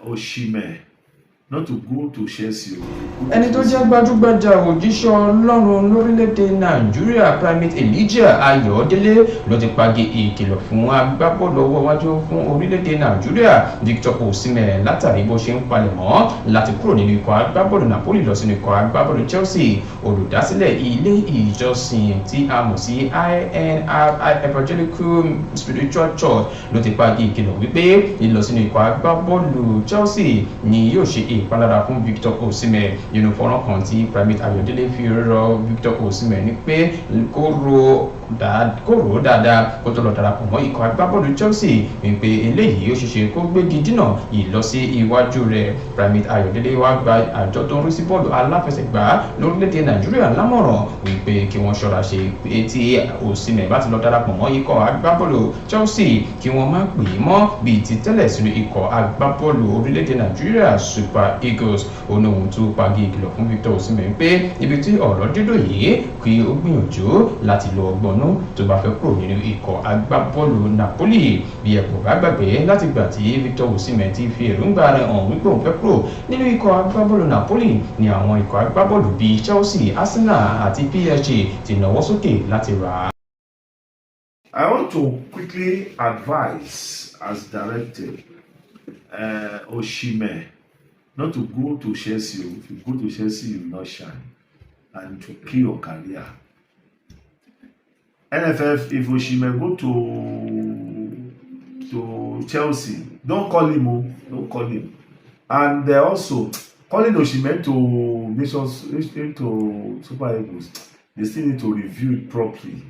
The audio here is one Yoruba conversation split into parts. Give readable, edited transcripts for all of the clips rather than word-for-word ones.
Osimeh not to go to Chelsea. Ẹni tó jẹ́ gbajúgbajà òjíṣẹ́ Ọlọ́run lórílẹ̀‐èdè Nàìjíríà Primate Elijah Ayọ̀délé ló ti pagi ìkìlọ̀ fún agbábọ́ọ̀lù ọwọ́ iwájú fún orílẹ̀‐èdè Nàìjíríà Victor Osimeh látàrí bó ṣe ń palẹ̀mọ́ láti kúrò nínú ikọ̀ agbábọ́ọ̀lù Napoli lọ sínú ikọ̀ agbábọ́ọ̀lù Chelsea. Olùdásílẹ̀ ilé ìjọsìn tí a mọ̀ sí INRI Evangelical Spiritual Church ló ti pagi ìkìlọ̀ wípé ìlọ sínú ikọ̀ agbábọ́ọ̀lù Chelsea ni yóò ṣe ìpalára fún Victor Osimeh. Nínú fọ́nrán kan tí Primate Ayọ̀délé fi rọ Victor Osimeh ní pé kó rò ó dáadáa kó tó lọ darapọ̀ mọ́ ikọ̀ agbábọ́ọ̀lù Chelsea wípé eléyìí ó ṣeéṣe kó gbégi dínà ìlọsí iwájú rẹ̀. Primate Ayọ̀délé wá gba àjọ tó ń rí sí bọ́ọ̀lù aláfẹsẹ̀gbá lórílẹ̀‐èdè Nàìjíríà lámọ̀ràn wípé kí wọ́n ṣọ́ra ṣe pé tí Osimeh bá ti lọ darapọ̀ mọ́ ikọ̀ agbábọ́ọ̀lù Chelsea kí wọ́n má pè é mọ́ bíi ti tẹ́lẹ̀ sínú ikọ̀ agbábọ́ọ̀lù orílẹ̀‐èdè Nàìjíríà Super Eagles. Òun òun tún pagi ìkìlọ̀ fún Victor Osimeh pé ibi tí ọ̀rọ̀ dídò yìí kí ó gbìyànjú láti lo ọgbọ́nú tó bá fẹ́ kúrò nínú ikọ̀ agbábọ́ọ̀lù Napoli. Bí ẹ kò bá gbàgbé láti gbà tí Victor Osimeh ti fi èròǹgbà rẹ̀ hàn wípé òun fẹ́ kúrò nínú ikọ̀ agbábọ́ọ̀lù Napoli ni àwọn ikọ̀ agbábọ́ọ̀lù bíi Chelsea, Arsenal àti PSG ti nawọ́ sókè láti rà á. I want to quickly advise, as directed, Osimeh not to go to Chelsea. If you go to Chelsea, you will not shine and to kill your career. NFF, if Osimeh go to Chelsea, don't call him. Don't call him. And also calling Osimeh to Nations into Super Eagles, they still need to review it properly.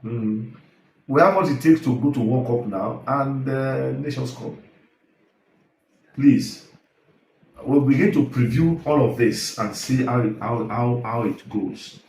We have what it takes to go to World Cup now and Nations Cup. Please, we'll begin to preview all of this and see how it goes.